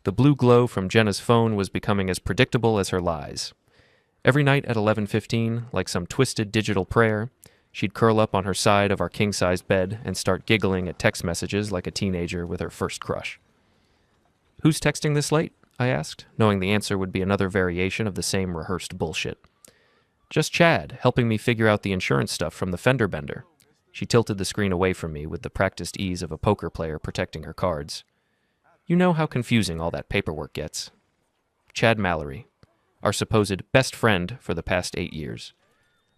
The blue glow from Jenna's phone was becoming as predictable as her lies. Every night at 11:15, like some twisted digital prayer, she'd curl up on her side of our king-sized bed and start giggling at text messages like a teenager with her first crush. "Who's texting this late?" I asked, knowing the answer would be another variation of the same rehearsed bullshit. "Just Chad, helping me figure out the insurance stuff from the fender bender." She tilted the screen away from me with the practiced ease of a poker player protecting her cards. "You know how confusing all that paperwork gets." Chad Mallory, our supposed best friend for the past 8 years.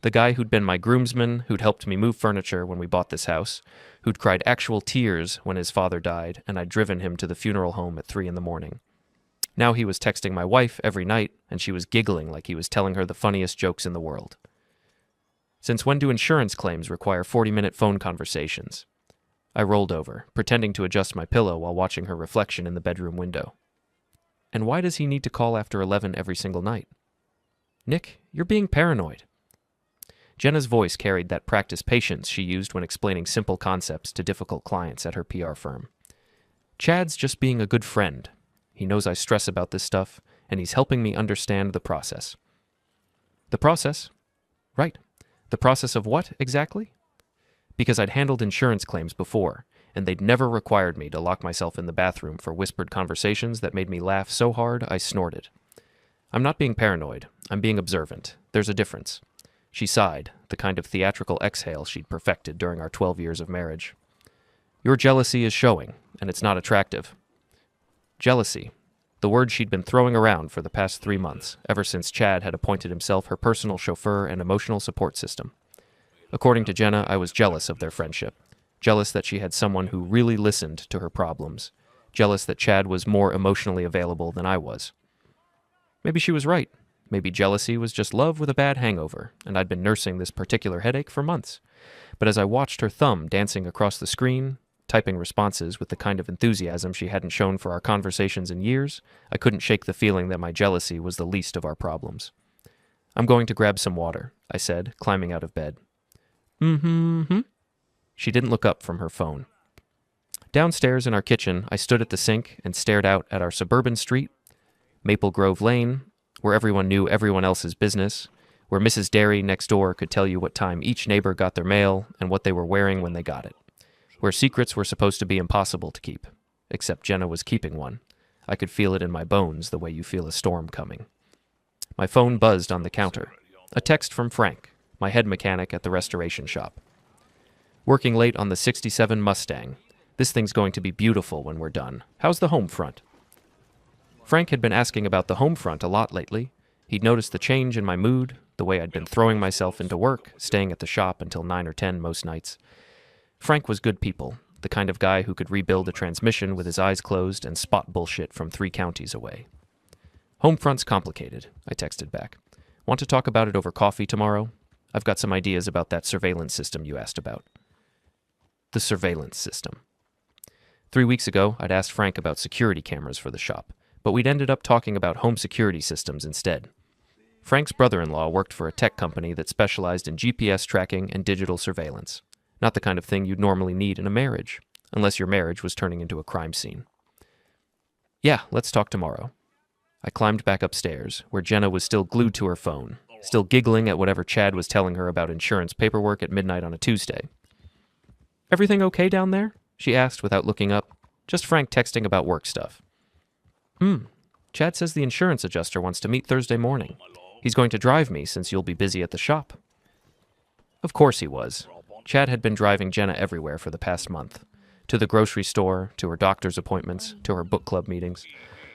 The guy who'd been my groomsman, who'd helped me move furniture when we bought this house, who'd cried actual tears when his father died and I'd driven him to the funeral home at 3 a.m. Now he was texting my wife every night, and she was giggling like he was telling her the funniest jokes in the world. Since when do insurance claims require 40-minute phone conversations? I rolled over, pretending to adjust my pillow while watching her reflection in the bedroom window. And why does he need to call after 11 every single night? "Nick, you're being paranoid." Jenna's voice carried that practiced patience she used when explaining simple concepts to difficult clients at her PR firm. "Chad's just being a good friend. He knows I stress about this stuff, and he's helping me understand the process." "The process?" "Right. The process of what, exactly?" Because I'd handled insurance claims before, and they'd never required me to lock myself in the bathroom for whispered conversations that made me laugh so hard I snorted. "I'm not being paranoid. I'm being observant. There's a difference." She sighed, the kind of theatrical exhale she'd perfected during our 12 years of marriage. "Your jealousy is showing, and it's not attractive." Jealousy, the word she'd been throwing around for the past 3 months, ever since Chad had appointed himself her personal chauffeur and emotional support system. According to Jenna, I was jealous of their friendship, jealous that she had someone who really listened to her problems, jealous that Chad was more emotionally available than I was. Maybe she was right. Maybe jealousy was just love with a bad hangover, and I'd been nursing this particular headache for months. But as I watched her thumb dancing across the screen, typing responses with the kind of enthusiasm she hadn't shown for our conversations in years, I couldn't shake the feeling that my jealousy was the least of our problems. "I'm going to grab some water," I said, climbing out of bed. Mm-hmm. She didn't look up from her phone. Downstairs in our kitchen, I stood at the sink and stared out at our suburban street, Maple Grove Lane, where everyone knew everyone else's business, where Mrs. Dairy next door could tell you what time each neighbor got their mail and what they were wearing when they got it, where secrets were supposed to be impossible to keep, except Jenna was keeping one. I could feel it in my bones the way you feel a storm coming. My phone buzzed on the counter. A text from Frank, my head mechanic at the restoration shop. "Working late on the 67 Mustang. This thing's going to be beautiful when we're done. How's the home front?" Frank had been asking about the home front a lot lately. He'd noticed the change in my mood, the way I'd been throwing myself into work, staying at the shop until 9 or 10 most nights. Frank was good people, the kind of guy who could rebuild a transmission with his eyes closed and spot bullshit from 3 counties away. "Homefront's complicated," I texted back. "Want to talk about it over coffee tomorrow? I've got some ideas about that surveillance system you asked about." The surveillance system. 3 weeks ago, I'd asked Frank about security cameras for the shop, but we'd ended up talking about home security systems instead. Frank's brother-in-law worked for a tech company that specialized in GPS tracking and digital surveillance. Not the kind of thing you'd normally need in a marriage, unless your marriage was turning into a crime scene. "Yeah, let's talk tomorrow." I climbed back upstairs, where Jenna was still glued to her phone, still giggling at whatever Chad was telling her about insurance paperwork at midnight on a Tuesday. "Everything okay down there?" she asked without looking up. "Just Frank texting about work stuff." Chad says the insurance adjuster wants to meet Thursday morning. He's going to drive me since you'll be busy at the shop." Of course he was. Chad had been driving Jenna everywhere for the past month. To the grocery store, to her doctor's appointments, to her book club meetings.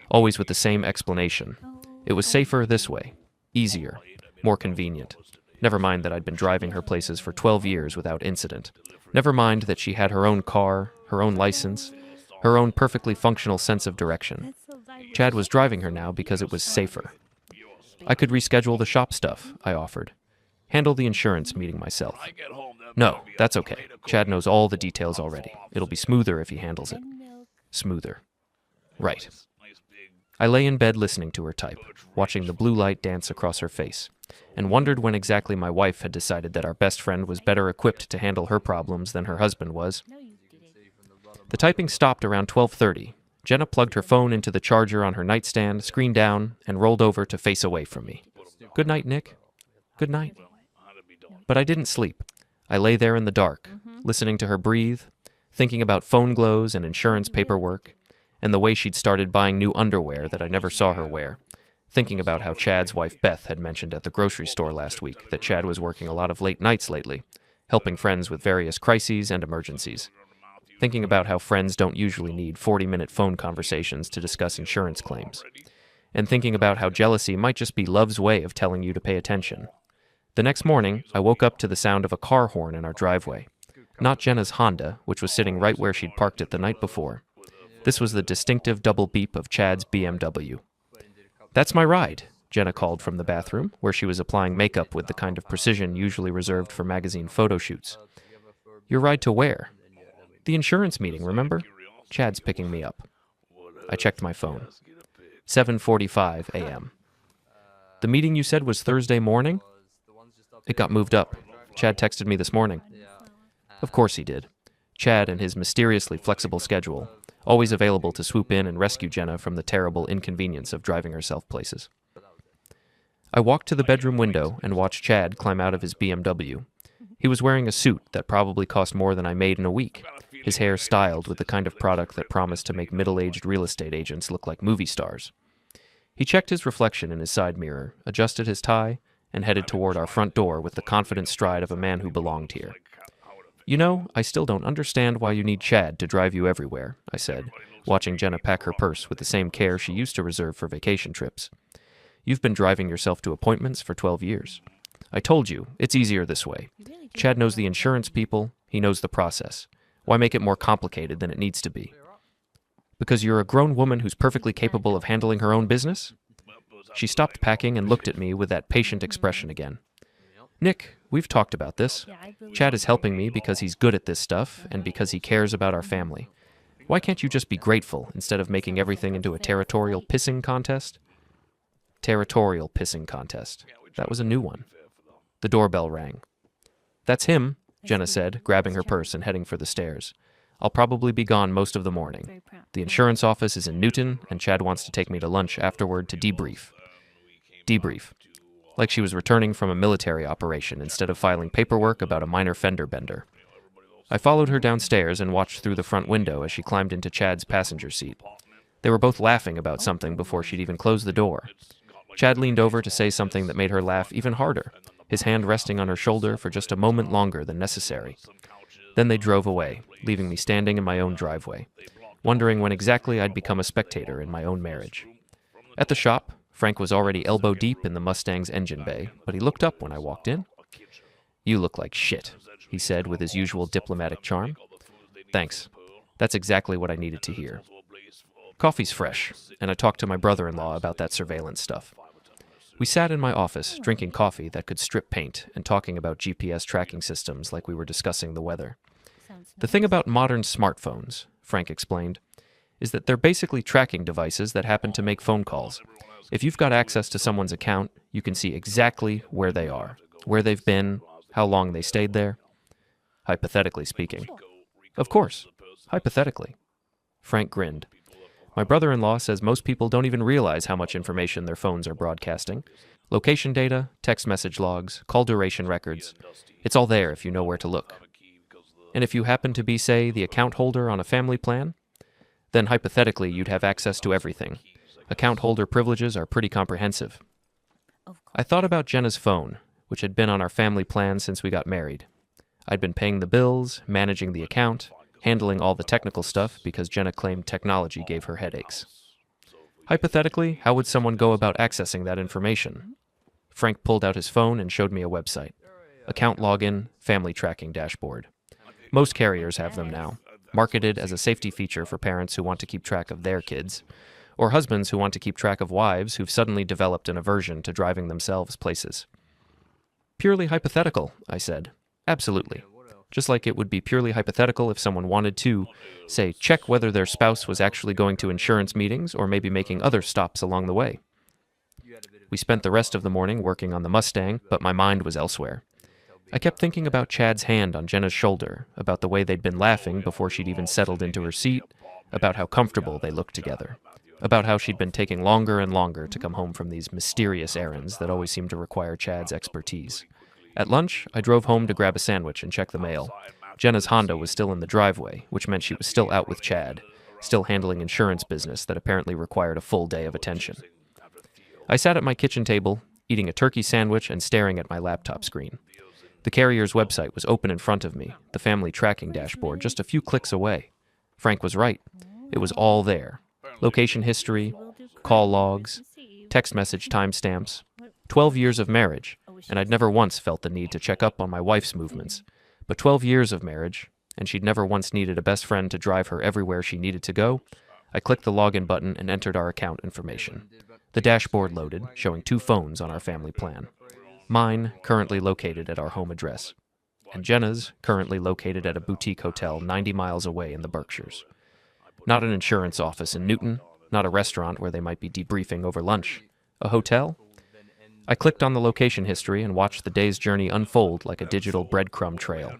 Always with the same explanation. It was safer this way. Easier. More convenient. Never mind that I'd been driving her places for 12 years without incident. Never mind that she had her own car, her own license, her own perfectly functional sense of direction. Chad was driving her now because it was safer. I could reschedule the shop stuff, I offered. Handle the insurance meeting myself. "No, that's okay. Chad knows all the details already. It'll be smoother if he handles it." Smoother. Right. I lay in bed listening to her type, watching the blue light dance across her face, and wondered when exactly my wife had decided that our best friend was better equipped to handle her problems than her husband was. The typing stopped around 12:30, Jenna plugged her phone into the charger on her nightstand, screen down, and rolled over to face away from me. "Good night, Nick. Good night." But I didn't sleep. I lay there in the dark, listening to her breathe, thinking about phone glows and insurance paperwork, and the way she'd started buying new underwear that I never saw her wear, thinking about how Chad's wife Beth had mentioned at the grocery store last week that Chad was working a lot of late nights lately, helping friends with various crises and emergencies. Thinking about how friends don't usually need 40-minute phone conversations to discuss insurance claims. And thinking about how jealousy might just be love's way of telling you to pay attention. The next morning, I woke up to the sound of a car horn in our driveway. Not Jenna's Honda, which was sitting right where she'd parked it the night before. This was the distinctive double beep of Chad's BMW. "That's my ride," Jenna called from the bathroom, where she was applying makeup with the kind of precision usually reserved for magazine photo shoots. "Your ride to where?" "The insurance meeting, remember? Chad's picking me up." I checked my phone. 7:45 a.m. "The meeting you said was Thursday morning?" "It got moved up. Chad texted me this morning." Of course he did. Chad and his mysteriously flexible schedule, always available to swoop in and rescue Jenna from the terrible inconvenience of driving herself places. I walked to the bedroom window and watched Chad climb out of his BMW. He was wearing a suit that probably cost more than I made in a week, his hair styled with the kind of product that promised to make middle-aged real estate agents look like movie stars. He checked his reflection in his side mirror, adjusted his tie, and headed toward our front door with the confident stride of a man who belonged here. "You know, I still don't understand why you need Chad to drive you everywhere," I said, watching Jenna pack her purse with the same care she used to reserve for vacation trips. "You've been driving yourself to appointments for 12 years. I told you, it's easier this way. Chad knows the insurance people, he knows the process. Why make it more complicated than it needs to be?" "Because you're a grown woman who's perfectly capable of handling her own business?" She stopped packing and looked at me with that patient expression again. "Nick, we've talked about this. Chad is helping me because he's good at this stuff and because he cares about our family. Why can't you just be grateful instead of making everything into a territorial pissing contest?" Territorial pissing contest. That was a new one. The doorbell rang. "That's him," Jenna said, grabbing her purse and heading for the stairs. "I'll probably be gone most of the morning. The insurance office is in Newton, and Chad wants to take me to lunch afterward to debrief." Debrief. Like she was returning from a military operation instead of filing paperwork about a minor fender bender. I followed her downstairs and watched through the front window as she climbed into Chad's passenger seat. They were both laughing about something before she'd even closed the door. Chad leaned over to say something that made her laugh even harder, his hand resting on her shoulder for just a moment longer than necessary. Then they drove away, leaving me standing in my own driveway, wondering when exactly I'd become a spectator in my own marriage. At the shop, Frank was already elbow-deep in the Mustang's engine bay, but he looked up when I walked in. "You look like shit," he said with his usual diplomatic charm. "Thanks. That's exactly what I needed to hear." Coffee's fresh, and I talked to my brother-in-law about that surveillance stuff. We sat in my office, drinking coffee that could strip paint and talking about GPS tracking systems like we were discussing the weather. "The thing about modern smartphones," Frank explained, "is that they're basically tracking devices that happen to make phone calls. If you've got access to someone's account, you can see exactly where they are, where they've been, how long they stayed there. Hypothetically speaking." "Of course. Hypothetically." Frank grinned. "My brother-in-law says most people don't even realize how much information their phones are broadcasting. Location data, text message logs, call duration records. It's all there if you know where to look. And if you happen to be, say, the account holder on a family plan, then hypothetically you'd have access to everything. Account holder privileges are pretty comprehensive." I thought about Jenna's phone, which had been on our family plan since we got married. I'd been paying the bills, managing the account, handling all the technical stuff because Jenna claimed technology gave her headaches. Hypothetically, how would someone go about accessing that information? Frank pulled out his phone and showed me a website. Account login, family tracking dashboard. Most carriers have them now, marketed as a safety feature for parents who want to keep track of their kids, or husbands who want to keep track of wives who've suddenly developed an aversion to driving themselves places. "Purely hypothetical," I said. "Absolutely. Just like it would be purely hypothetical if someone wanted to, say, check whether their spouse was actually going to insurance meetings or maybe making other stops along the way." We spent the rest of the morning working on the Mustang, but my mind was elsewhere. I kept thinking about Chad's hand on Jenna's shoulder, about the way they'd been laughing before she'd even settled into her seat, about how comfortable they looked together, about how she'd been taking longer and longer to come home from these mysterious errands that always seemed to require Chad's expertise. At lunch, I drove home to grab a sandwich and check the mail. Jenna's Honda was still in the driveway, which meant she was still out with Chad, still handling insurance business that apparently required a full day of attention. I sat at my kitchen table, eating a turkey sandwich and staring at my laptop screen. The carrier's website was open in front of me, the family tracking dashboard just a few clicks away. Frank was right. It was all there. Location history, call logs, text message timestamps, 12 years of marriage, and I'd never once felt the need to check up on my wife's movements. But 12 years of marriage, and she'd never once needed a best friend to drive her everywhere she needed to go. I clicked the login button and entered our account information. The dashboard loaded, showing 2 phones on our family plan. Mine, currently located at our home address, and Jenna's, currently located at a boutique hotel 90 miles away in the Berkshires. Not an insurance office in Newton, not a restaurant where they might be debriefing over lunch. A hotel? I clicked on the location history and watched the day's journey unfold like a digital breadcrumb trail.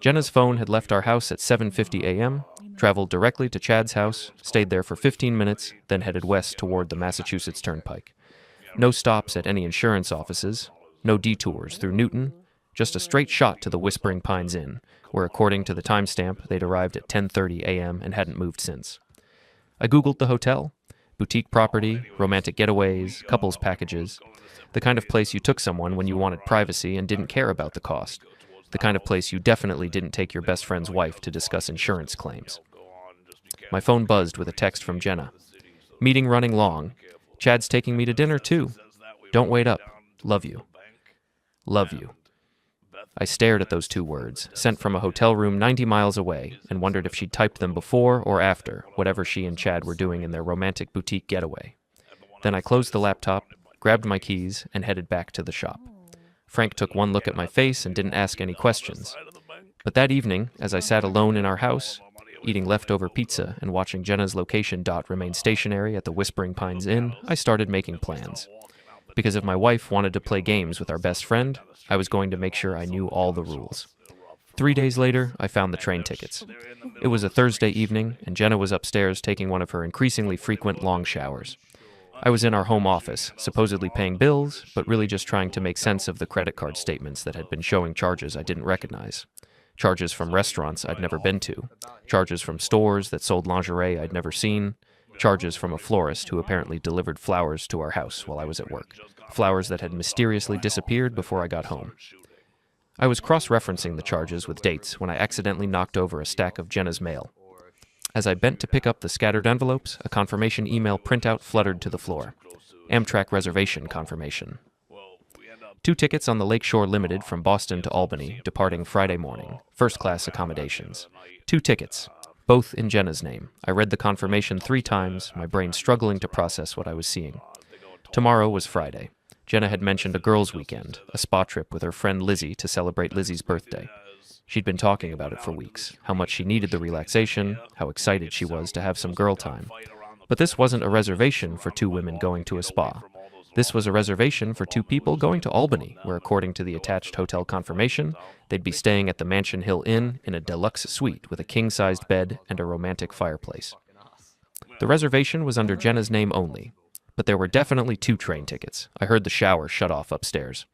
Jenna's phone had left our house at 7:50 a.m., traveled directly to Chad's house, stayed there for 15 minutes, then headed west toward the Massachusetts Turnpike. No stops at any insurance offices, no detours through Newton, just a straight shot to the Whispering Pines Inn, where according to the timestamp they'd arrived at 10:30 a.m. and hadn't moved since. I Googled the hotel. Boutique property, romantic getaways, couples packages. The kind of place you took someone when you wanted privacy and didn't care about the cost. The kind of place you definitely didn't take your best friend's wife to discuss insurance claims. My phone buzzed with a text from Jenna. Meeting running long. Chad's taking me to dinner too. Don't wait up. Love you. Love you. I stared at those 2 words, sent from a hotel room 90 miles away, and wondered if she'd typed them before or after whatever she and Chad were doing in their romantic boutique getaway. Then I closed the laptop, grabbed my keys, and headed back to the shop. Frank took one look at my face and didn't ask any questions. But that evening, as I sat alone in our house, eating leftover pizza and watching Jenna's location dot remain stationary at the Whispering Pines Inn, I started making plans. Because if my wife wanted to play games with our best friend, I was going to make sure I knew all the rules. 3 days later, I found the train tickets. It was a Thursday evening, and Jenna was upstairs taking one of her increasingly frequent long showers. I was in our home office, supposedly paying bills, but really just trying to make sense of the credit card statements that had been showing charges I didn't recognize. Charges from restaurants I'd never been to. Charges from stores that sold lingerie I'd never seen. Charges from a florist who apparently delivered flowers to our house while I was at work. Flowers that had mysteriously disappeared before I got home. I was cross-referencing the charges with dates when I accidentally knocked over a stack of Jenna's mail. As I bent to pick up the scattered envelopes, a confirmation email printout fluttered to the floor. Amtrak reservation confirmation. 2 tickets on the Lakeshore Limited from Boston to Albany, departing Friday morning. First-class accommodations. 2 tickets, both in Jenna's name. I read the confirmation 3 times, my brain struggling to process what I was seeing. Tomorrow was Friday. Jenna had mentioned a girls' weekend, a spa trip with her friend Lizzie to celebrate Lizzie's birthday. She'd been talking about it for weeks, how much she needed the relaxation, how excited she was to have some girl time. But this wasn't a reservation for 2 women going to a spa. This was a reservation for 2 people going to Albany, where according to the attached hotel confirmation, they'd be staying at the Mansion Hill Inn in a deluxe suite with a king-sized bed and a romantic fireplace. The reservation was under Jenna's name only, but there were definitely 2 train tickets. I heard the shower shut off upstairs.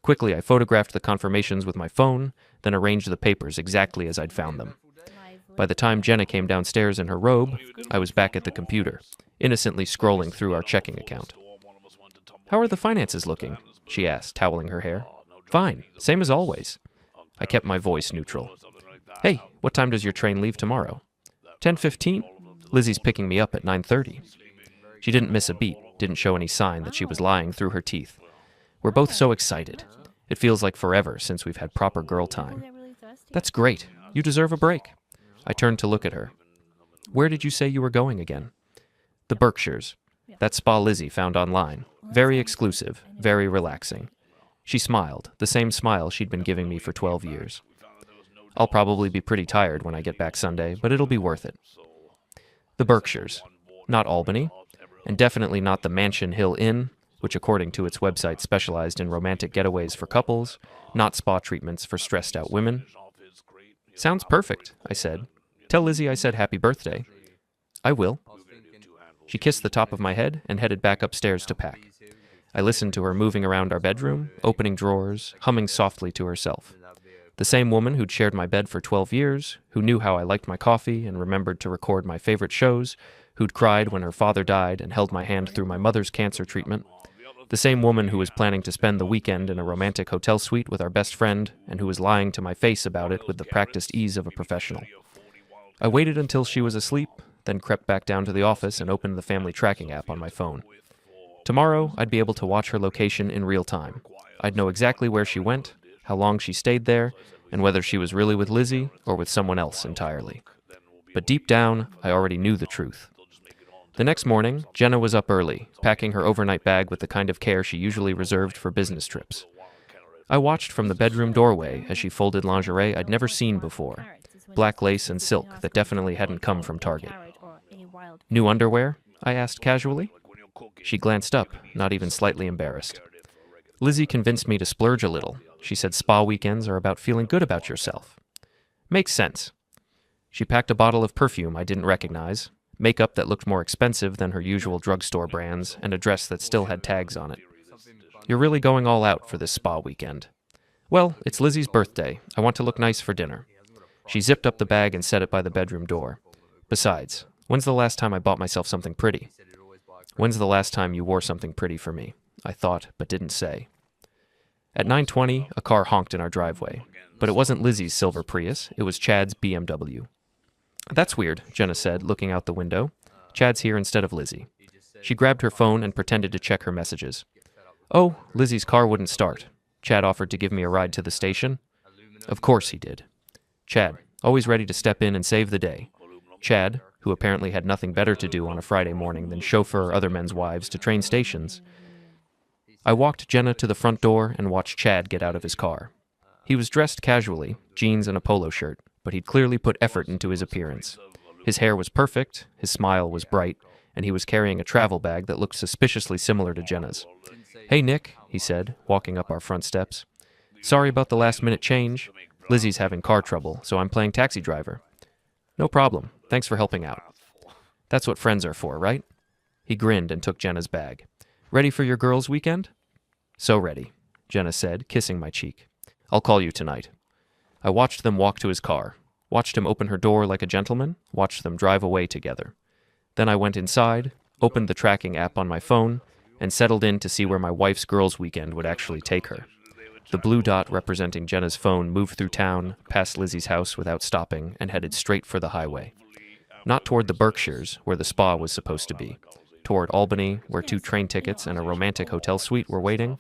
Quickly, I photographed the confirmations with my phone, then arranged the papers exactly as I'd found them. By the time Jenna came downstairs in her robe, I was back at the computer, innocently scrolling through our checking account. "How are the finances looking?" she asked, toweling her hair. "Fine, same as always." I kept my voice neutral. "Hey, what time does your train leave tomorrow?" 10:15? Lizzie's picking me up at 9:30. She didn't miss a beat, didn't show any sign that she was lying through her teeth. We're both so excited. It feels like forever since we've had proper girl time. "That's great. You deserve a break." I turned to look at her. "Where did you say you were going again?" "The Berkshires. That spa Lizzie found online. Very exclusive, very relaxing." She smiled, the same smile she'd been giving me for 12 years. "I'll probably be pretty tired when I get back Sunday, but it'll be worth it." The Berkshires. Not Albany. And definitely not the Mansion Hill Inn, which according to its website specialized in romantic getaways for couples, not spa treatments for stressed-out women. "Sounds perfect," I said. "Tell Lizzie I said happy birthday." I will. She kissed the top of my head and headed back upstairs to pack. I listened to her moving around our bedroom, opening drawers, humming softly to herself. The same woman who'd shared my bed for 12 years, who knew how I liked my coffee and remembered to record my favorite shows, who'd cried when her father died and held my hand through my mother's cancer treatment. The same woman who was planning to spend the weekend in a romantic hotel suite with our best friend and who was lying to my face about it with the practiced ease of a professional. I waited until she was asleep, then crept back down to the office and opened the family tracking app on my phone. Tomorrow, I'd be able to watch her location in real time. I'd know exactly where she went, how long she stayed there, and whether she was really with Lizzie or with someone else entirely. But deep down, I already knew the truth. The next morning, Jenna was up early, packing her overnight bag with the kind of care she usually reserved for business trips. I watched from the bedroom doorway as she folded lingerie I'd never seen before, black lace and silk that definitely hadn't come from Target. "New underwear?" I asked casually. She glanced up, not even slightly embarrassed. "Lizzie convinced me to splurge a little. She said spa weekends are about feeling good about yourself." "Makes sense." She packed a bottle of perfume I didn't recognize, makeup that looked more expensive than her usual drugstore brands, and a dress that still had tags on it. "You're really going all out for this spa weekend." "Well, it's Lizzie's birthday. I want to look nice for dinner." She zipped up the bag and set it by the bedroom door. "Besides, when's the last time I bought myself something pretty?" "When's the last time you wore something pretty for me?" I thought, but didn't say. At 9:20, a car honked in our driveway. But it wasn't Lizzie's silver Prius, it was Chad's BMW. "That's weird," Jenna said, looking out the window. "Chad's here instead of Lizzie." She grabbed her phone and pretended to check her messages. "Oh, Lizzie's car wouldn't start. Chad offered to give me a ride to the station." Of course he did. Chad, always ready to step in and save the day. Chad, who apparently had nothing better to do on a Friday morning than chauffeur other men's wives to train stations. I walked Jenna to the front door and watched Chad get out of his car. He was dressed casually, jeans and a polo shirt, but he'd clearly put effort into his appearance. His hair was perfect, his smile was bright, and he was carrying a travel bag that looked suspiciously similar to Jenna's. "Hey, Nick," he said, walking up our front steps. "Sorry about the last-minute change. Lizzie's having car trouble, so I'm playing taxi driver." "No problem. Thanks for helping out." "That's what friends are for, right?" He grinned and took Jenna's bag. "Ready for your girls' weekend?" "So ready," Jenna said, kissing my cheek. "I'll call you tonight." I watched them walk to his car, watched him open her door like a gentleman, watched them drive away together. Then I went inside, opened the tracking app on my phone, and settled in to see where my wife's girls' weekend would actually take her. The blue dot representing Jenna's phone moved through town, past Lizzie's house without stopping, and headed straight for the highway. Not toward the Berkshires, where the spa was supposed to be. Toward Albany, where 2 train tickets and a romantic hotel suite were waiting.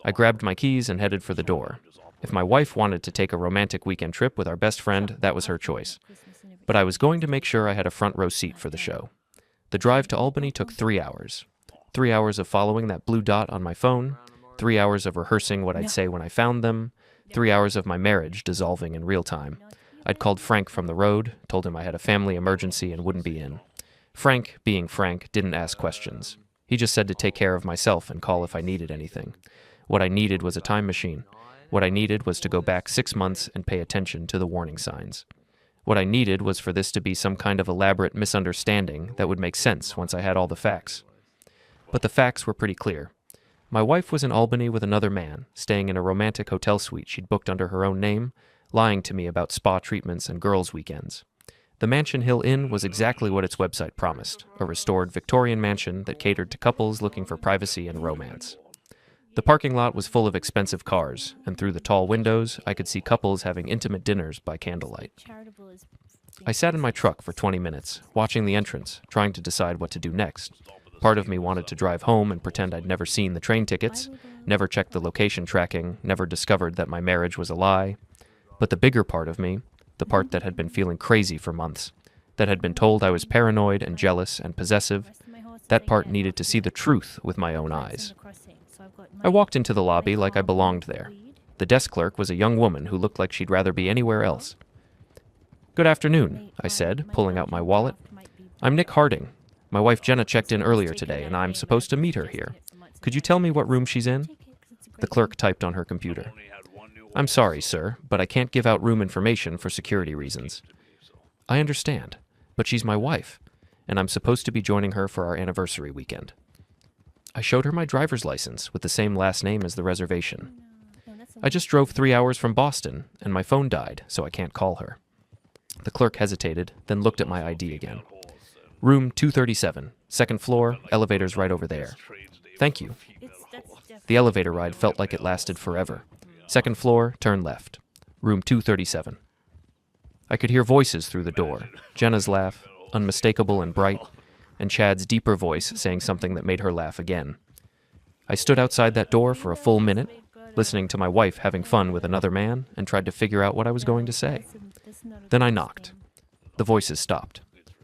I grabbed my keys and headed for the door. If my wife wanted to take a romantic weekend trip with our best friend, that was her choice. But I was going to make sure I had a front row seat for the show. The drive to Albany took 3 hours. 3 hours of following that blue dot on my phone, 3 hours of rehearsing what I'd say when I found them, 3 hours of my marriage dissolving in real time. I'd called Frank from the road, told him I had a family emergency and wouldn't be in. Frank, being Frank, didn't ask questions. He just said to take care of myself and call if I needed anything. What I needed was a time machine. What I needed was to go back 6 months and pay attention to the warning signs. What I needed was for this to be some kind of elaborate misunderstanding that would make sense once I had all the facts. But the facts were pretty clear. My wife was in Albany with another man, staying in a romantic hotel suite she'd booked under her own name, lying to me about spa treatments and girls' weekends. The Mansion Hill Inn was exactly what its website promised, a restored Victorian mansion that catered to couples looking for privacy and romance. The parking lot was full of expensive cars, and through the tall windows, I could see couples having intimate dinners by candlelight. I sat in my truck for 20 minutes, watching the entrance, trying to decide what to do next. Part of me wanted to drive home and pretend I'd never seen the train tickets, never checked the location tracking, never discovered that my marriage was a lie. But the bigger part of me, the part that had been feeling crazy for months, that had been told I was paranoid and jealous and possessive, that part needed to see the truth with my own eyes. I walked into the lobby like I belonged there. The desk clerk was a young woman who looked like she'd rather be anywhere else. "Good afternoon," I said, pulling out my wallet. "I'm Nick Harding. My wife Jenna checked in earlier today, and I'm supposed to meet her here. Could you tell me what room she's in?" The clerk typed on her computer. "I'm sorry, sir, but I can't give out room information for security reasons." "I understand, but she's my wife. and I'm supposed to be joining her for our anniversary weekend. I showed her my driver's license with the same last name as the reservation. I just drove 3 hours from Boston, and my phone died, so I can't call her. The clerk hesitated, then looked at my ID again. Room 237, second floor, elevator's right over there. Thank you. The elevator ride felt like it lasted forever. Second floor, turn left. Room 237. I could hear voices through the door. Jenna's laugh, unmistakable and bright, and Chad's deeper voice saying something that made her laugh again. I stood outside that door for a full minute, listening to my wife having fun with another man, and tried to figure out what I was going to say. Then I knocked. The voices stopped.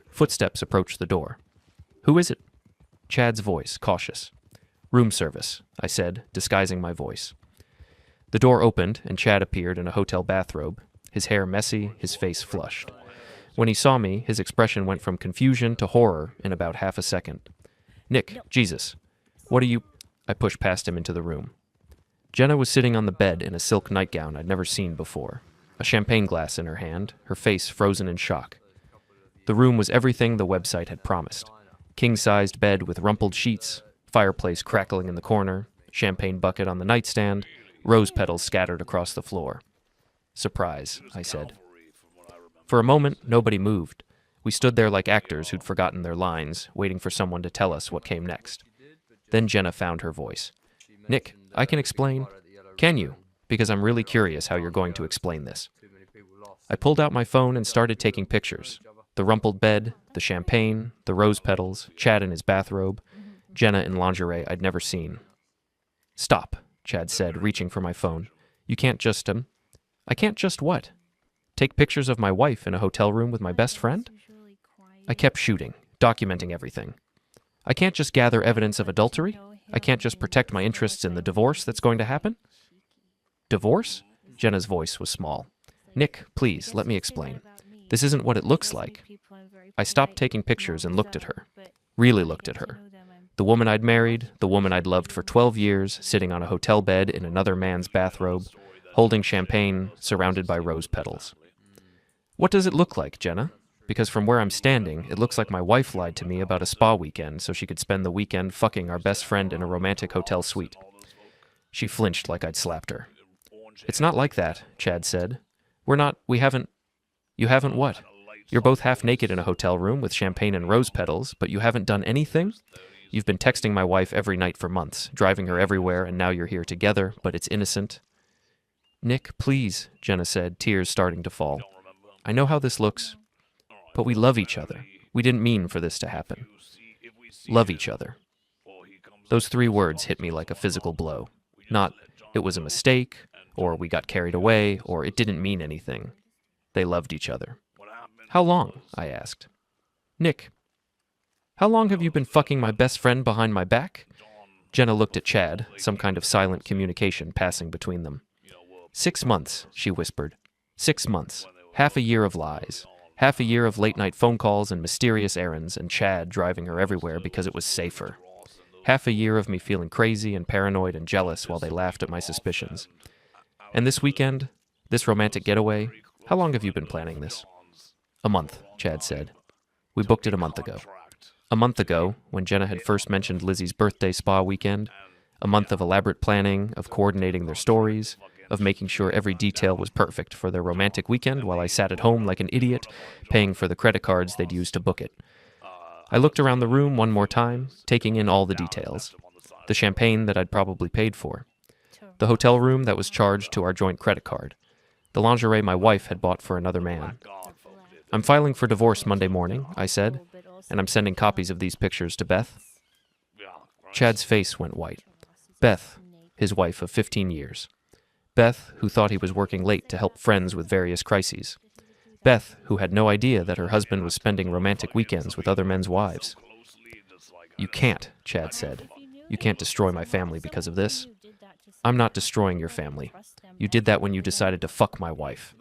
Footsteps approached the door. Who is it? Chad's voice, cautious. Room service, I said, disguising my voice. The door opened, and Chad appeared in a hotel bathrobe, his hair messy, his face flushed. When he saw me, his expression went from confusion to horror in about half a second. Nick, Jesus, what are you... I pushed past him into the room. Jenna was sitting on the bed in a silk nightgown I'd never seen before, a champagne glass in her hand, her face frozen in shock. The room was everything the website had promised. King-sized bed with rumpled sheets, fireplace crackling in the corner, champagne bucket on the nightstand, rose petals scattered across the floor. Surprise, I said. For a moment, nobody moved. We stood there like actors who'd forgotten their lines, waiting for someone to tell us what came next. Then Jenna found her voice. Nick, I can explain. Can you? Because I'm really curious how you're going to explain this. I pulled out my phone and started taking pictures. The rumpled bed, the champagne, the rose petals, Chad in his bathrobe, Jenna in lingerie I'd never seen. Stop, Chad said, reaching for my phone. You can't just, I can't just what? Take pictures of my wife in a hotel room with my best friend? I kept shooting, documenting everything. I can't just gather evidence of adultery? I can't just protect my interests in the divorce that's going to happen? Divorce? Jenna's voice was small. Nick, please, let me explain. This isn't what it looks like. I stopped taking pictures and looked at her. Really looked at her. The woman I'd married, the woman I'd loved for 12 years, sitting on a hotel bed in another man's bathrobe, holding champagne, surrounded by rose petals. What does it look like, Jenna? Because from where I'm standing, it looks like my wife lied to me about a spa weekend so she could spend the weekend fucking our best friend in a romantic hotel suite. She flinched like I'd slapped her. It's not like that, Chad said. You haven't what? You're both half naked in a hotel room with champagne and rose petals, but you haven't done anything? You've been texting my wife every night for months, driving her everywhere, and now you're here together, but it's innocent. Nick, please, Jenna said, tears starting to fall. I know how this looks, but we love each other. We didn't mean for this to happen. Love each other. Those 3 words hit me like a physical blow. Not, it was a mistake, or we got carried away, or it didn't mean anything. They loved each other. How long? I asked. Nick, how long have you been fucking my best friend behind my back? Jenna looked at Chad, some kind of silent communication passing between them. 6 months, she whispered. 6 months. Half a year of lies. Half a year of late-night phone calls and mysterious errands, and Chad driving her everywhere because it was safer. Half a year of me feeling crazy and paranoid and jealous while they laughed at my suspicions. And this weekend, this romantic getaway, how long have you been planning this? A month, Chad said. We booked it a month ago. A month ago, when Jenna had first mentioned Lizzie's birthday spa weekend, a month of elaborate planning, of coordinating their stories, of making sure every detail was perfect for their romantic weekend while I sat at home like an idiot, paying for the credit cards they'd used to book it. I looked around the room one more time, taking in all the details. The champagne that I'd probably paid for. The hotel room that was charged to our joint credit card. The lingerie my wife had bought for another man. I'm filing for divorce Monday morning, I said, and I'm sending copies of these pictures to Beth. Chad's face went white. Beth, his wife of 15 years. Beth, who thought he was working late to help friends with various crises. Beth, who had no idea that her husband was spending romantic weekends with other men's wives. You can't, Chad said. You can't destroy my family because of this. I'm not destroying your family. You did that when you decided to fuck my wife.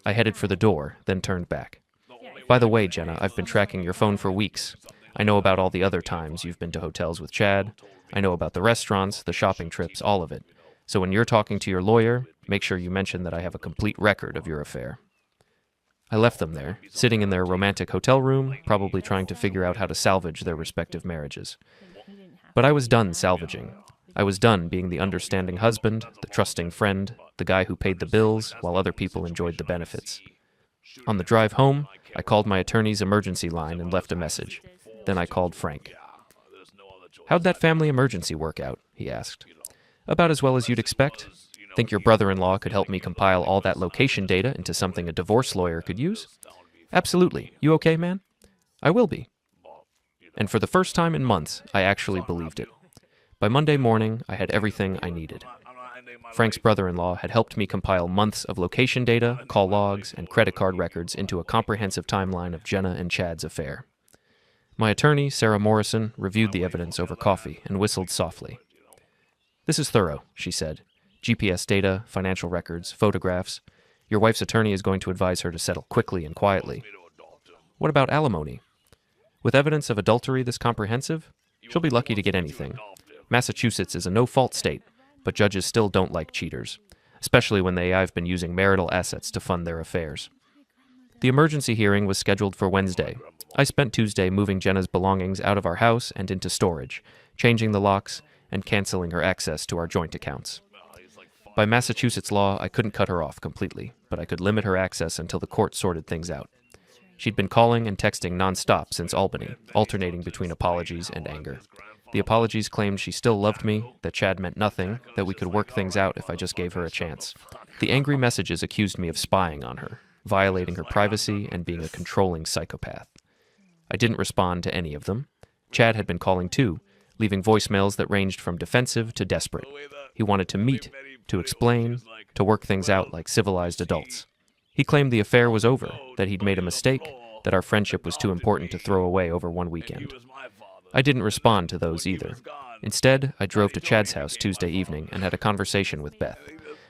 I headed for the door, then turned back. By the way, Jenna, I've been tracking your phone for weeks. I know about all the other times you've been to hotels with Chad. I know about the restaurants, the shopping trips, all of it. So when you're talking to your lawyer, make sure you mention that I have a complete record of your affair. I left them there, sitting in their romantic hotel room, probably trying to figure out how to salvage their respective marriages. But I was done salvaging. I was done being the understanding husband, the trusting friend, the guy who paid the bills while other people enjoyed the benefits. On the drive home, I called my attorney's emergency line and left a message. Then I called Frank. "How'd that family emergency work out?" he asked. "About as well as you'd expect. Think your brother-in-law could help me compile all that location data into something a divorce lawyer could use?" "Absolutely. You okay, man?" "I will be." And for the first time in months, I actually believed it. By Monday morning, I had everything I needed. Frank's brother-in-law had helped me compile months of location data, call logs, and credit card records into a comprehensive timeline of Jenna and Chad's affair. My attorney, Sarah Morrison, reviewed the evidence over coffee and whistled softly. "This is thorough," she said. "GPS data, financial records, photographs. Your wife's attorney is going to advise her to settle quickly and quietly." "What about alimony?" "With evidence of adultery this comprehensive, she'll be lucky to get anything. Massachusetts is a no-fault state, but judges still don't like cheaters, especially when I've been using marital assets to fund their affairs." The emergency hearing was scheduled for Wednesday. I spent Tuesday moving Jenna's belongings out of our house and into storage, changing the locks, and canceling her access to our joint accounts. By Massachusetts law, I couldn't cut her off completely, but I could limit her access until the court sorted things out. She'd been calling and texting nonstop since Albany, alternating between apologies and anger. The apologies claimed she still loved me, that Chad meant nothing, that we could work things out if I just gave her a chance. The angry messages accused me of spying on her, violating her privacy, and being a controlling psychopath. I didn't respond to any of them. Chad had been calling too, leaving voicemails that ranged from defensive to desperate. He wanted to meet, to explain, to work things out like civilized adults. He claimed the affair was over, that he'd made a mistake, that our friendship was too important to throw away over one weekend. I didn't respond to those either. Instead, I drove to Chad's house Tuesday evening and had a conversation with Beth.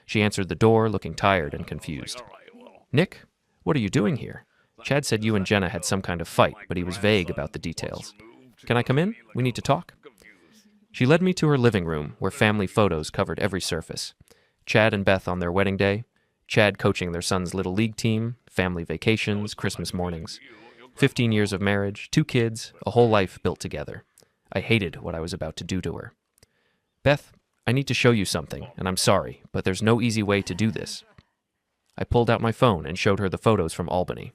She answered the door, looking tired and confused. "Nick, what are you doing here? Chad said you and Jenna had some kind of fight, but he was vague about the details. Can I come in? We need to talk." She led me to her living room, where family photos covered every surface. Chad and Beth on their wedding day, Chad coaching their son's little league team, family vacations, Christmas mornings. 15 years of marriage, 2 kids, a whole life built together. I hated what I was about to do to her. "Beth, I need to show you something, and I'm sorry, but there's no easy way to do this." I pulled out my phone and showed her the photos from Albany.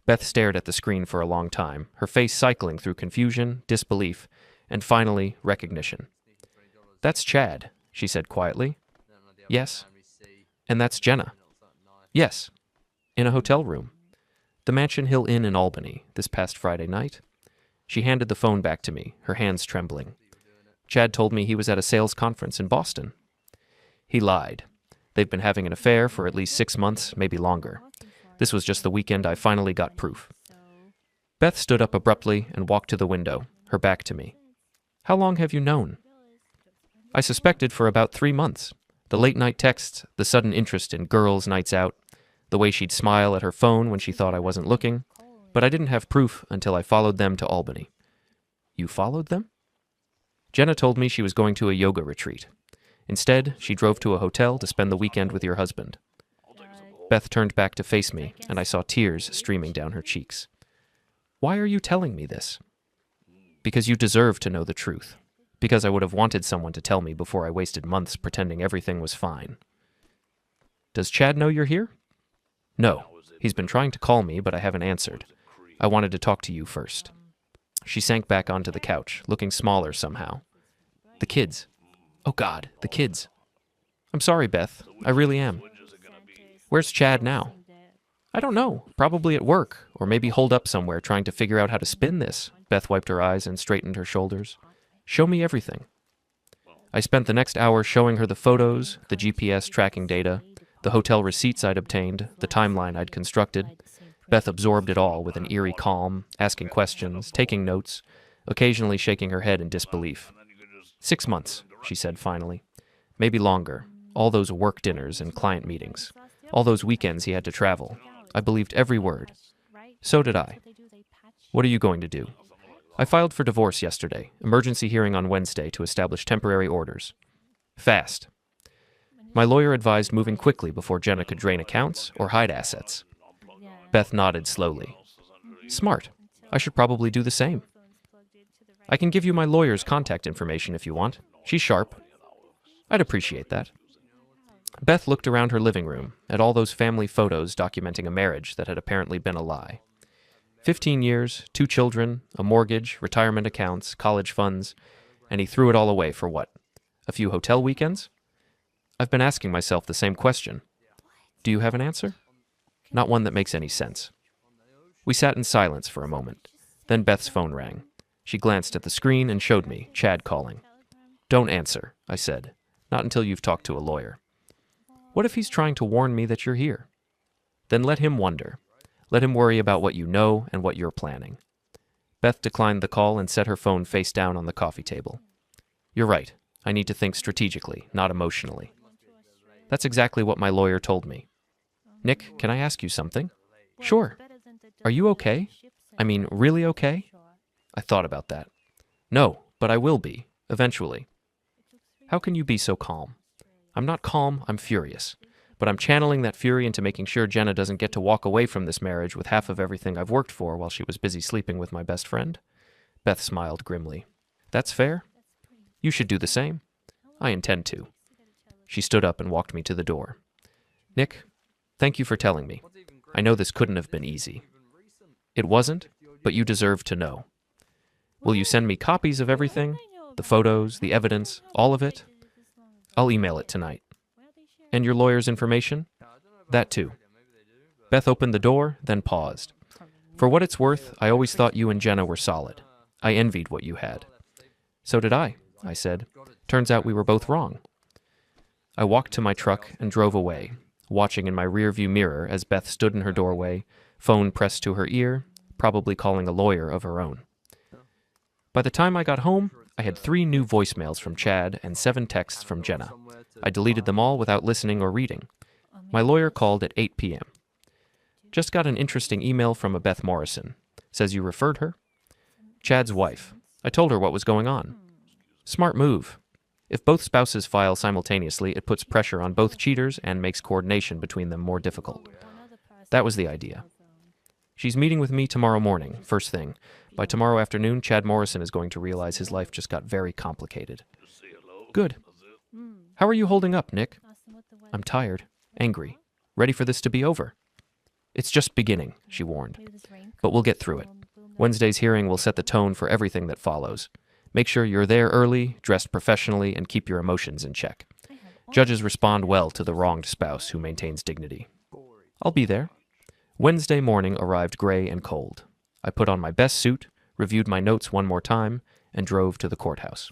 Beth stared at the screen for a long time, her face cycling through confusion, disbelief, and finally, recognition. "That's Chad," she said quietly. "Yes." "And that's Jenna." "Yes." "In a hotel room. The Mansion Hill Inn in Albany, this past Friday night." She handed the phone back to me, her hands trembling. "Chad told me he was at a sales conference in Boston." He lied. They've been having an affair for at least 6 months, maybe longer. This was just the weekend I finally got proof. Beth stood up abruptly and walked to the window, her back to me. "How long have you known?" "I suspected for about 3 months. The late-night texts, the sudden interest in girls' nights out, the way she'd smile at her phone when she thought I wasn't looking, but I didn't have proof until I followed them to Albany." "You followed them?" "Jenna told me she was going to a yoga retreat. Instead, she drove to a hotel to spend the weekend with your husband." Beth turned back to face me, and I saw tears streaming down her cheeks. "Why are you telling me this?" "Because you deserve to know the truth. Because I would have wanted someone to tell me before I wasted months pretending everything was fine." "Does Chad know you're here?" "No. He's been trying to call me, but I haven't answered. I wanted to talk to you first." She sank back onto the couch, looking smaller somehow. "The kids. Oh God, the kids. I'm sorry, Beth. I really am." "Where's Chad now?" "I don't know. Probably at work, or maybe holed up somewhere trying to figure out how to spin this." Beth wiped her eyes and straightened her shoulders. "Show me everything." I spent the next hour showing her the photos, the GPS tracking data, the hotel receipts I'd obtained, the timeline I'd constructed. Beth absorbed it all with an eerie calm, asking questions, taking notes, occasionally shaking her head in disbelief. 6 months, she said finally. Maybe longer. All those work dinners and client meetings. All those weekends he had to travel. I believed every word. So did I. What are you going to do? I filed for divorce yesterday. Emergency hearing on Wednesday to establish temporary orders. Fast. My lawyer advised moving quickly before Jenna could drain accounts or hide assets. Beth nodded slowly. Smart. I should probably do the same. I can give you my lawyer's contact information if you want. She's sharp. I'd appreciate that. Beth looked around her living room at all those family photos documenting a marriage that had apparently been a lie. 15 years, 2 children, a mortgage, retirement accounts, college funds, and he threw it all away for what? A few hotel weekends? I've been asking myself the same question. Do you have an answer? Not one that makes any sense. We sat in silence for a moment. Then Beth's phone rang. She glanced at the screen and showed me Chad calling. Don't answer, I said. Not until you've talked to a lawyer. What if he's trying to warn me that you're here? Then let him wonder. Let him worry about what you know and what you're planning. Beth declined the call and set her phone face down on the coffee table. You're right. I need to think strategically, not emotionally. That's exactly what my lawyer told me. Nick, can I ask you something? Sure. Are you okay? I mean, really okay? I thought about that. No, but I will be, eventually. How can you be so calm? I'm not calm, I'm furious. But I'm channeling that fury into making sure Jenna doesn't get to walk away from this marriage with half of everything I've worked for while she was busy sleeping with my best friend. Beth smiled grimly. That's fair. You should do the same. I intend to. She stood up and walked me to the door. Nick, thank you for telling me. I know this couldn't have been easy. It wasn't, but you deserve to know. Will you send me copies of everything? The photos, the evidence, all of it? I'll email it tonight. And your lawyer's information? That too. Beth opened the door, then paused. For what it's worth, I always thought you and Jenna were solid. I envied what you had. So did I said. Turns out we were both wrong. I walked to my truck and drove away, watching in my rearview mirror as Beth stood in her doorway, phone pressed to her ear, probably calling a lawyer of her own. By the time I got home, I had 3 new voicemails from Chad and 7 texts from Jenna. I deleted them all without listening or reading. My lawyer called at 8 p.m. Just got an interesting email from a Beth Morrison. Says you referred her? Chad's wife. I told her what was going on. Smart move. If both spouses file simultaneously, it puts pressure on both cheaters and makes coordination between them more difficult. That was the idea. She's meeting with me tomorrow morning, first thing. By tomorrow afternoon, Chad Morrison is going to realize his life just got very complicated. Good. How are you holding up, Nick? I'm tired, angry, ready for this to be over. It's just beginning, she warned. But we'll get through it. Wednesday's hearing will set the tone for everything that follows. Make sure you're there early, dressed professionally, and keep your emotions in check. Judges respond well to the wronged spouse who maintains dignity. I'll be there. Wednesday morning arrived gray and cold. I put on my best suit, reviewed my notes one more time, and drove to the courthouse.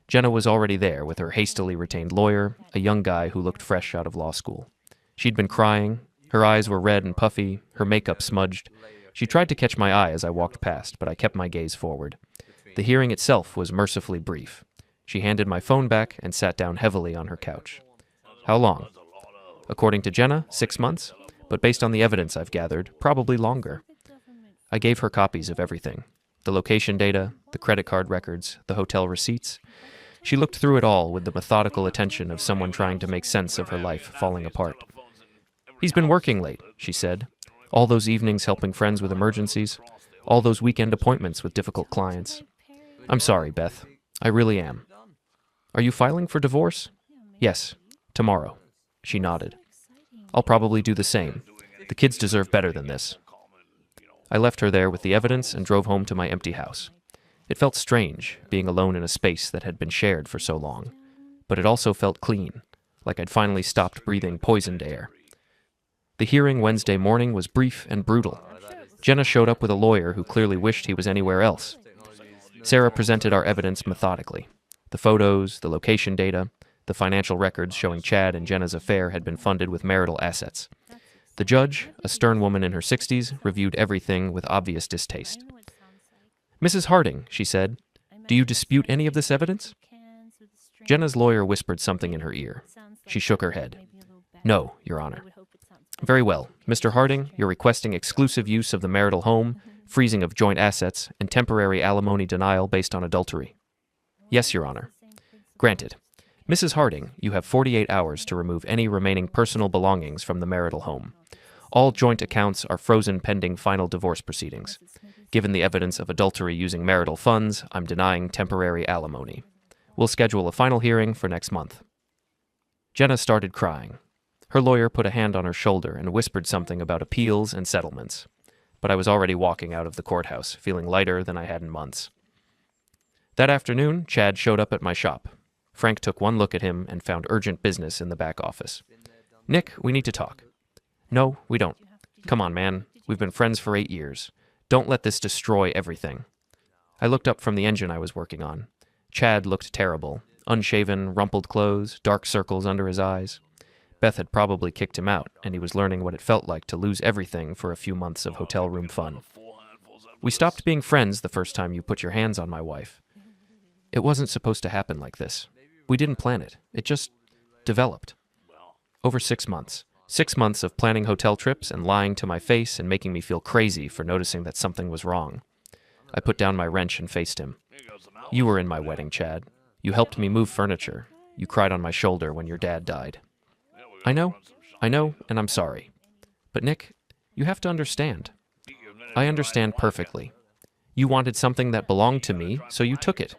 Jenna was already there with her hastily retained lawyer, a young guy who looked fresh out of law school. She'd been crying. Her eyes were red and puffy, her makeup smudged. She tried to catch my eye as I walked past, but I kept my gaze forward. The hearing itself was mercifully brief. She handed my phone back and sat down heavily on her couch. How long? According to Jenna, 6 months, but based on the evidence I've gathered, probably longer. I gave her copies of everything. The location data, the credit card records, the hotel receipts. She looked through it all with the methodical attention of someone trying to make sense of her life falling apart. He's been working late, she said. All those evenings helping friends with emergencies. All those weekend appointments with difficult clients. I'm sorry, Beth. I really am. Are you filing for divorce? Yes, tomorrow. She nodded. I'll probably do the same. The kids deserve better than this. I left her there with the evidence and drove home to my empty house. It felt strange, being alone in a space that had been shared for so long. But it also felt clean, like I'd finally stopped breathing poisoned air. The hearing Wednesday morning was brief and brutal. Jenna showed up with a lawyer who clearly wished he was anywhere else. Sarah presented our evidence methodically. The photos, the location data, the financial records showing Chad and Jenna's affair had been funded with marital assets. The judge, a stern woman in her 60s, reviewed everything with obvious distaste. Mrs. Harding, she said, do you dispute any of this evidence? Jenna's lawyer whispered something in her ear. She shook her head. No, Your Honor. Very well. Mr. Harding, you're requesting exclusive use of the marital home, freezing of joint assets, and temporary alimony denial based on adultery. Yes, Your Honor. Granted. Mrs. Harding, you have 48 hours to remove any remaining personal belongings from the marital home. All joint accounts are frozen pending final divorce proceedings. Given the evidence of adultery using marital funds, I'm denying temporary alimony. We'll schedule a final hearing for next month." Jenna started crying. Her lawyer put a hand on her shoulder and whispered something about appeals and settlements. But I was already walking out of the courthouse, feeling lighter than I had in months. That afternoon, Chad showed up at my shop. Frank took one look at him and found urgent business in the back office. "Nick, we need to talk." "No, we don't. Come on, man. We've been friends for 8 years. Don't let this destroy everything." I looked up from the engine I was working on. Chad looked terrible. Unshaven, rumpled clothes, dark circles under his eyes. Beth had probably kicked him out, and he was learning what it felt like to lose everything for a few months of hotel room fun. "We stopped being friends the first time you put your hands on my wife. It wasn't supposed to happen like this. We didn't plan it. It just developed. Over 6 months. 6 months of planning hotel trips and lying to my face and making me feel crazy for noticing that something was wrong." I put down my wrench and faced him. "You were in my wedding, Chad. You helped me move furniture. You cried on my shoulder when your dad died." I know, and I'm sorry. But Nick, you have to understand. I understand perfectly. You wanted something that belonged to me, so you took it.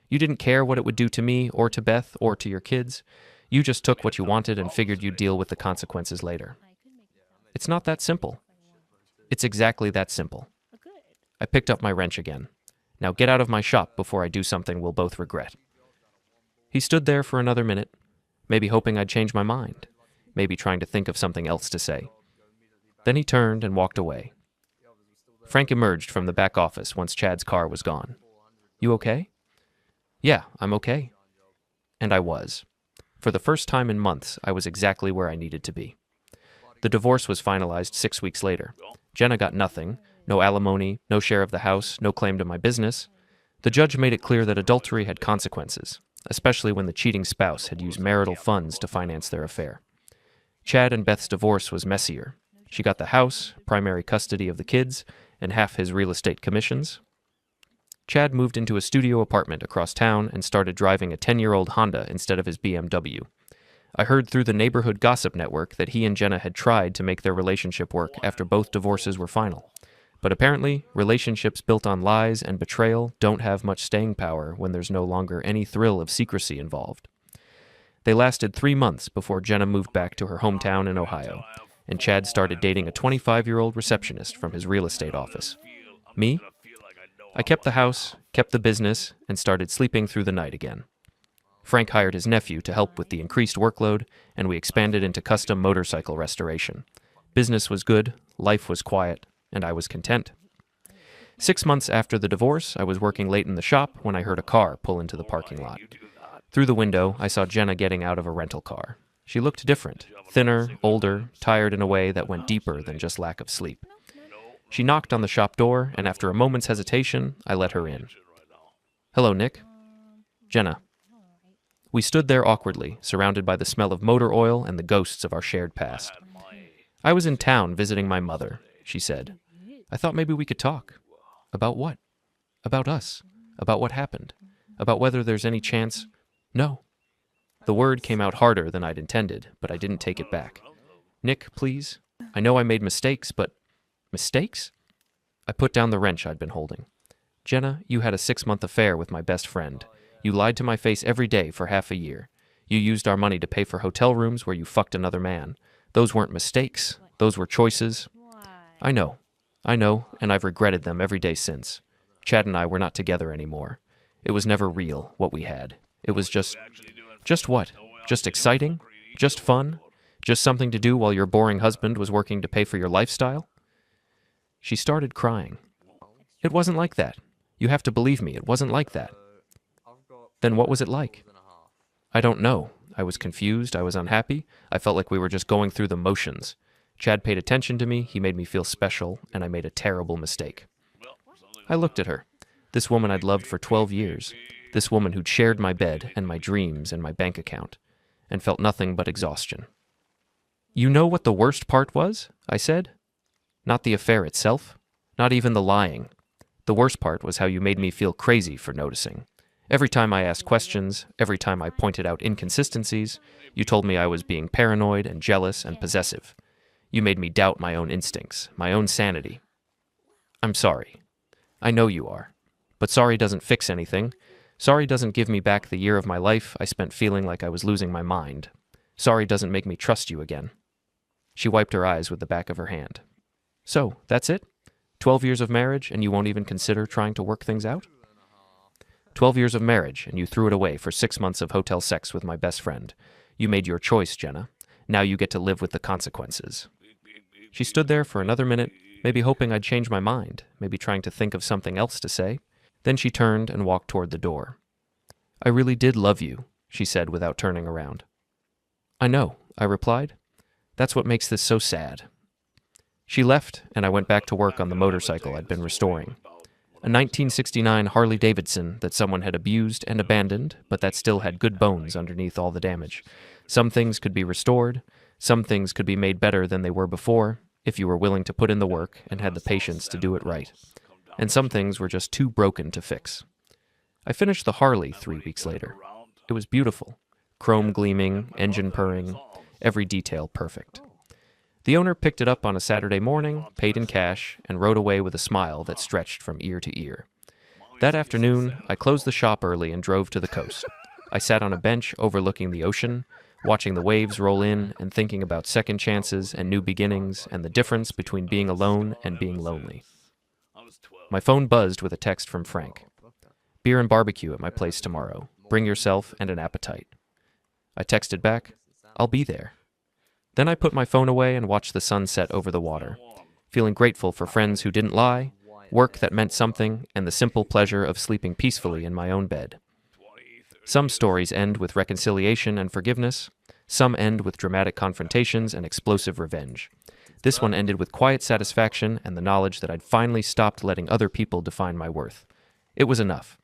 You didn't care what it would do to me or to Beth or to your kids. You just took what you wanted and figured you'd deal with the consequences later. It's not that simple. It's exactly that simple. I picked up my wrench again. "Now get out of my shop before I do something we'll both regret." He stood there for another minute, maybe hoping I'd change my mind, maybe trying to think of something else to say. Then he turned and walked away. Frank emerged from the back office once Chad's car was gone. "You okay?" "Yeah, I'm okay." And I was. For the first time in months, I was exactly where I needed to be. The divorce was finalized 6 weeks later. Jenna got nothing, no alimony, no share of the house, no claim to my business. The judge made it clear that adultery had consequences, especially when the cheating spouse had used marital funds to finance their affair. Chad and Beth's divorce was messier. She got the house, primary custody of the kids, and half his real estate commissions. Chad moved into a studio apartment across town and started driving a 10-year-old Honda instead of his BMW. I heard through the neighborhood gossip network that he and Jenna had tried to make their relationship work after both divorces were final. But apparently, relationships built on lies and betrayal don't have much staying power when there's no longer any thrill of secrecy involved. They lasted 3 months before Jenna moved back to her hometown in Ohio, and Chad started dating a 25-year-old receptionist from his real estate office. Me? I kept the house, kept the business, and started sleeping through the night again. Frank hired his nephew to help with the increased workload, and we expanded into custom motorcycle restoration. Business was good, life was quiet, and I was content. 6 months after the divorce, I was working late in the shop when I heard a car pull into the parking lot. Through the window, I saw Jenna getting out of a rental car. She looked different, thinner, older, tired in a way that went deeper than just lack of sleep. She knocked on the shop door, and after a moment's hesitation, I let her in. "Hello, Nick." "Jenna." We stood there awkwardly, surrounded by the smell of motor oil and the ghosts of our shared past. "I was in town visiting my mother," she said. "I thought maybe we could talk." "About what?" "About us. About what happened. About whether there's any chance—" "No." The word came out harder than I'd intended, but I didn't take it back. "Nick, please. I know I made mistakes, but—" "Mistakes?" I put down the wrench I'd been holding. "Jenna, you had a 6-month affair with my best friend. You lied to my face every day for half a year. You used our money to pay for hotel rooms where you fucked another man. Those weren't mistakes. Those were choices." I know, and I've regretted them every day since. Chad and I were not together anymore. It was never real, what we had. It was just what? Just exciting? Just fun? Just something to do while your boring husband was working to pay for your lifestyle? She started crying. "It wasn't like that. You have to believe me, it wasn't like that." "Then what was it like?" "I don't know. I was confused, I was unhappy. I felt like we were just going through the motions. Chad paid attention to me, he made me feel special, and I made a terrible mistake." I looked at her. This woman I'd loved for 12 years. This woman who'd shared my bed and my dreams and my bank account, and felt nothing but exhaustion. "You know what the worst part was?" I said. "Not the affair itself. Not even the lying. The worst part was how you made me feel crazy for noticing. Every time I asked questions, every time I pointed out inconsistencies, you told me I was being paranoid and jealous and possessive. You made me doubt my own instincts, my own sanity. I'm sorry. I know you are. But sorry doesn't fix anything. Sorry doesn't give me back the year of my life I spent feeling like I was losing my mind. Sorry doesn't make me trust you again. She wiped her eyes with the back of her hand. So, that's it? 12 years of marriage, and you won't even consider trying to work things out? 12 years of marriage, and you threw it away for 6 months of hotel sex with my best friend. You made your choice, Jenna. Now you get to live with the consequences. She stood there for another minute, maybe hoping I'd change my mind, maybe trying to think of something else to say. Then she turned and walked toward the door. I really did love you, she said without turning around. I know, I replied. That's what makes this so sad. She left, and I went back to work on the motorcycle I'd been restoring. A 1969 Harley-Davidson that someone had abused and abandoned, but that still had good bones underneath all the damage. Some things could be restored, some things could be made better than they were before, if you were willing to put in the work and had the patience to do it right. And some things were just too broken to fix. I finished the Harley 3 weeks later. It was beautiful. Chrome gleaming, engine purring, every detail perfect. The owner picked it up on a Saturday morning, paid in cash, and rode away with a smile that stretched from ear to ear. That afternoon, I closed the shop early and drove to the coast. I sat on a bench overlooking the ocean, watching the waves roll in and thinking about second chances and new beginnings and the difference between being alone and being lonely. My phone buzzed with a text from Frank. Beer and barbecue at my place tomorrow. Bring yourself and an appetite. I texted back, I'll be there. Then I put my phone away and watched the sun set over the water, feeling grateful for friends who didn't lie, work that meant something, and the simple pleasure of sleeping peacefully in my own bed. Some stories end with reconciliation and forgiveness. Some end with dramatic confrontations and explosive revenge. This one ended with quiet satisfaction and the knowledge that I'd finally stopped letting other people define my worth. It was enough.